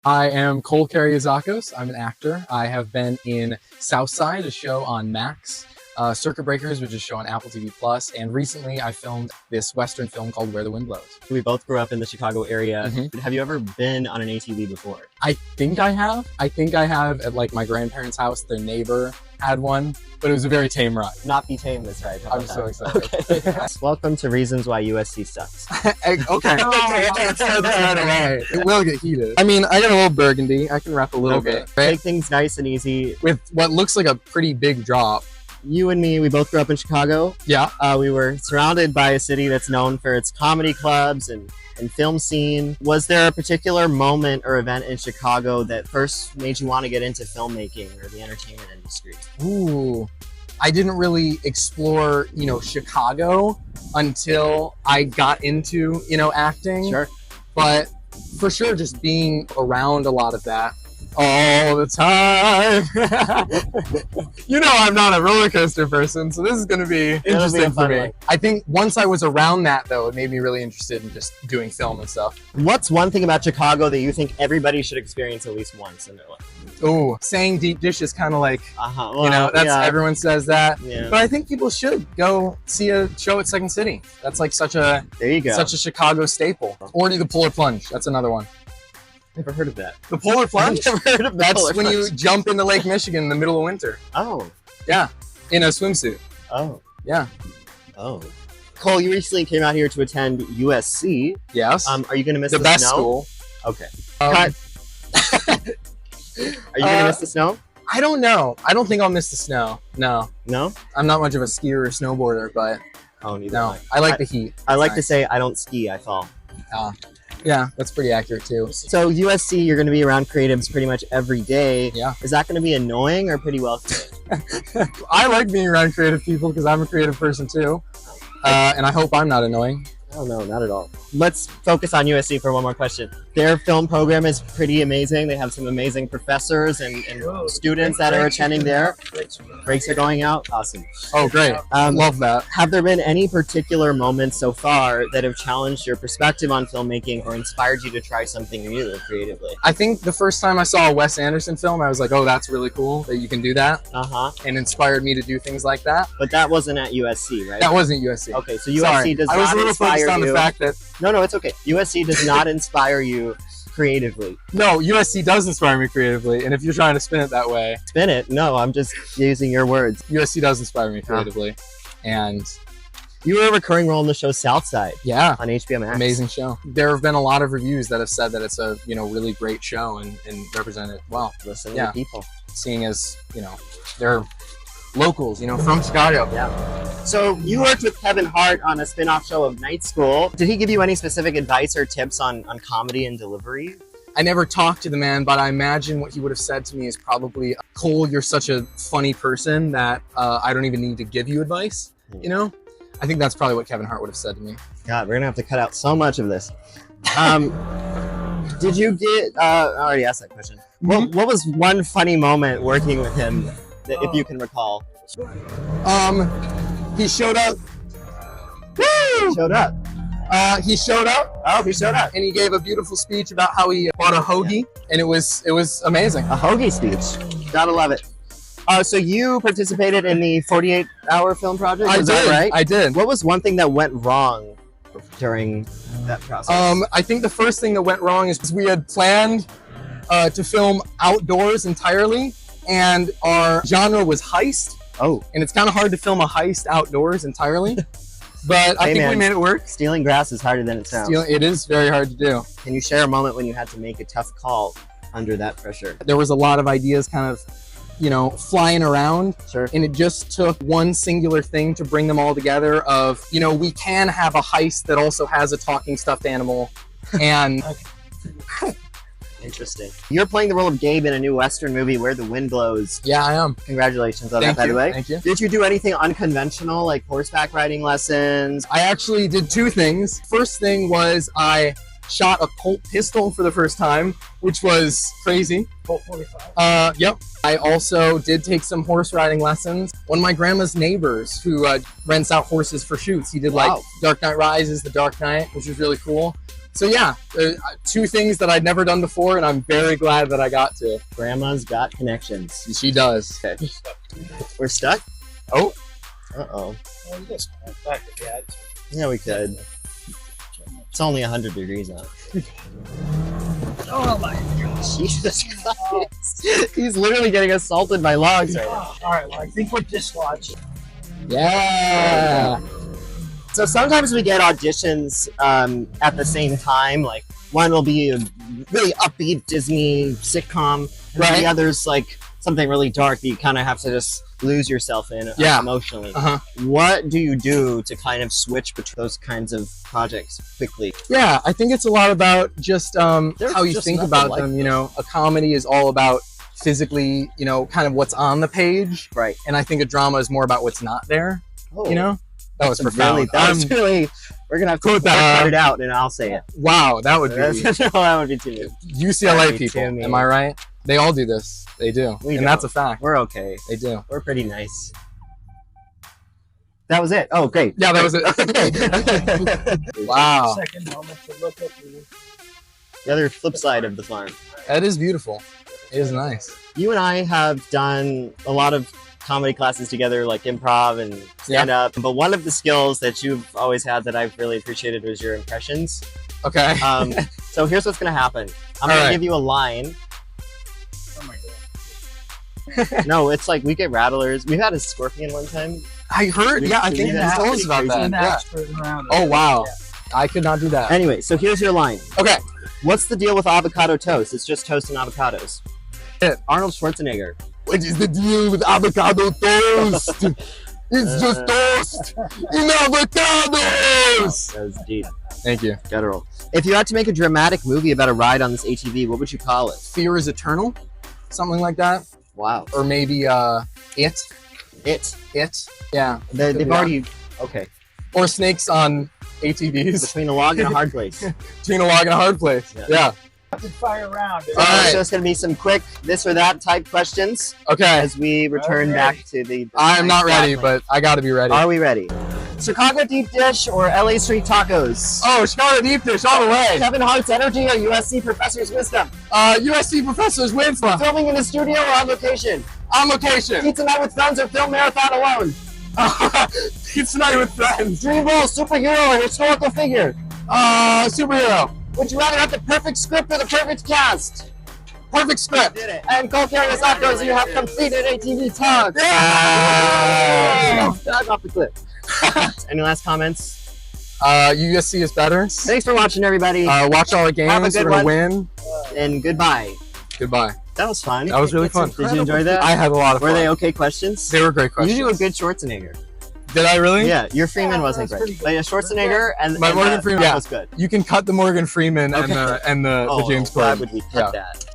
I am Cole Keriazakos. I'm an actor. I have been in Southside, a show on Max, Circuit Breakers, which is a show on Apple TV Plus, and recently I filmed this Western film called Where the Wind Blows. We both grew up in the Chicago area. Have you ever been on an ATV before? I think I have. At like my grandparents' house. Their neighbor had one, but it was a very tame ride. Not be tame this ride. I'm so excited. Okay. Welcome to Reasons Why USC Sucks. Okay. It will get heated. I mean, I got a little burgundy. I can rep a little bit. Right? Make things nice and easy. With what looks like a pretty big drop. You and me, we both grew up in Chicago. Yeah. We were surrounded by a city that's known for its comedy clubs and film scene. Was there a particular moment or event in Chicago that first made you want to get into filmmaking or the entertainment industry? Ooh, I didn't really explore, Chicago until I got into, acting. Sure. But for sure, just being around a lot of that all the time. I'm not a roller coaster person, so this is going to be interesting for me. I think once I was around that, though, it made me really interested in just doing film and stuff. What's one thing about Chicago that you think everybody should experience at least once in their life? Oh, saying deep dish is kind of like, everyone says that. Yeah. But I think people should go see a show at Second City. That's like such a Chicago staple. Or do the Polar Plunge. That's another one. Never heard of that. The Polar Plunge? I've never heard of that. That's when you jump into Lake Michigan in the middle of winter. Oh. Yeah. In a swimsuit. Oh. Yeah. Oh. Cole, you recently came out here to attend USC. Yes. Are you going to miss the best snow? School. Okay. Cut. Are you going to miss the snow? I don't know. I don't think I'll miss the snow. No. No? I'm not much of a skier or snowboarder, but neither no. I like the heat. I like to say I don't ski, I fall. Yeah, that's pretty accurate too. So USC, you're going to be around creatives pretty much every day. Yeah. Is that going to be annoying or pretty welcoming? I like being around creative people because I'm a creative person too. And I hope I'm not annoying. Oh, no, not at all. Let's focus on USC for one more question. Their film program is pretty amazing. They have some amazing professors and students that are attending there. Breaks are going out. Awesome. Oh, great. Love that. Have there been any particular moments so far that have challenged your perspective on filmmaking or inspired you to try something new creatively? I think the first time I saw a Wes Anderson film, I was like, oh, that's really cool that you can do that. And inspired me to do things like that. But that wasn't at USC, right? That wasn't USC. Okay, so USC does not inspire on you. The fact that No, it's okay. USC does not inspire you creatively. No, USC does inspire me creatively, and if you're trying to spin it that way. Spin it? No, I'm just using your words. USC does inspire me creatively. And you were a recurring role in the show Southside. Yeah. On HBO Max. Amazing show. There have been a lot of reviews that have said that it's a, really great show and represented well. Listen to people. Seeing as, they're locals, from Chicago. Yeah. So you worked with Kevin Hart on a spin-off show of Night School. Did he give you any specific advice or tips on comedy and delivery? I never talked to the man, but I imagine what he would have said to me is probably, Cole, you're such a funny person that I don't even need to give you advice, I think that's probably what Kevin Hart would have said to me. God, we're going to have to cut out so much of this. Did you get, I already asked that question. What was one funny moment working with him, if you can recall? He showed up. Woo! Showed up. He showed up. Oh, he showed up. And he gave a beautiful speech about how he bought a hoagie, and it was amazing. A hoagie speech. Gotta love it. So you participated in the 48-hour film project? I did. That right? I did. What was one thing that went wrong during that process? I think the first thing that went wrong is we had planned to film outdoors entirely, and our genre was heist. Oh. And it's kind of hard to film a heist outdoors entirely. But I think we made it work. Stealing grass is harder than it sounds. It is very hard to do. Can you share a moment when you had to make a tough call under that pressure? There was a lot of ideas kind of, flying around. Sure. And it just took one singular thing to bring them all together of, we can have a heist that also has a talking stuffed animal. And Interesting. You're playing the role of Gabe in a new Western movie, Where the Wind Blows. Yeah, I am. Congratulations on that, by the way. Thank you. Did you do anything unconventional, like horseback riding lessons? I actually did two things. First thing was I shot a Colt pistol for the first time, which was crazy. Colt 45. Yep. I also did take some horse riding lessons. One of my grandma's neighbors who rents out horses for shoots. He did like Dark Knight Rises, The Dark Knight, which was really cool. So yeah, 2 things that I'd never done before, and I'm very glad that I got to. Grandma's got connections. She does. Okay. We're stuck? Oh. Uh-oh. Well, you just went back if you had to. Yeah, we could. It's only 100 degrees out. Oh my gosh. Jesus Christ. He's literally getting assaulted by logs right now. All right, well, I think we're dislodged. Yeah. So sometimes we get auditions at the same time. Like, one will be a really upbeat Disney sitcom, and Right. the other's like something really dark that you kind of have to just lose yourself in emotionally. Uh-huh. What do you do to kind of switch between those kinds of projects quickly? Yeah, I think it's a lot about just There's how you just think nothing about like them. You know, a comedy is all about physically, you know, kind of what's on the page, Right. and I think a drama is more about what's not there. Oh, You know, that was profound. Really, we're gonna have to Quote that. cut it out, and I'll say it. Wow, that would be No, that would be too mean. UCLA That'd be people. too mean. Am I right? They all do this. They do, We and don't. that's a fact. We're okay. They do. We're pretty nice. That was it. Oh, great. Yeah, that was it. Wow, Second moment to look at the. The other flip side of the farm. that is beautiful. It is nice. You and I have done a lot of comedy classes together, like improv and stand up. But one of the skills that you've always had that I've really appreciated was your impressions. Okay. So here's what's going to happen. I'm All going right. to give you a line. Oh my god. No, it's like we get rattlers. We've had a scorpion one time. I heard. Yeah, I think Yeah, you that's told us about pretty that. An Yeah. expert around. Oh wow, I could not do that. Anyway, so here's your line. Okay. What's the deal with avocado toast? It's just toast and avocados. It. Arnold Schwarzenegger. What is the deal with avocado toast? It's just toast in avocados. That was deep. Thank you. Guttural. If you had to make a dramatic movie about a ride on this ATV, what would you call it? Fear is eternal, something like that, Wow. or maybe it. Yeah, They've Yeah. already... Okay. or snakes on ATVs Between a log and a hard place. between a log and a hard place. Yeah. Yeah. Rapid fire round. All right. So it's going to be some quick this or that type questions Okay. as we return Okay. back to the... I'm not ready, Exactly. but I got to be ready. Are we ready? Chicago deep dish or LA street tacos? Oh, Chicago deep dish all the way. Kevin Hart's energy or USC professor's wisdom? USC professors Winslow Filming in a studio or on location? on location. Pizza night with friends or film marathon alone? Pizza night with friends. Dream role, superhero or historical figure? Superhero. Would you rather have the perfect script or the perfect cast? Perfect script. Did it. And Keriazakos, you have completed ATV TALK. Yeah! Back off the cliff. Any last comments? USC is better. Thanks for watching, everybody. Watch all the Have a games. good We're gonna one. win. And goodbye. Goodbye. That was fun. That was really fun. Did you enjoy that? I had a lot of Were fun. they okay questions? They were great questions. You do a good Schwarzenegger. Did I really? Yeah, your Freeman wasn't that's great. pretty But yeah, Schwarzenegger and My and Morgan the Freeman- Trump yeah. was good. You can cut the Morgan Freeman and the Oh, James why Corden. would we Yeah. cut that?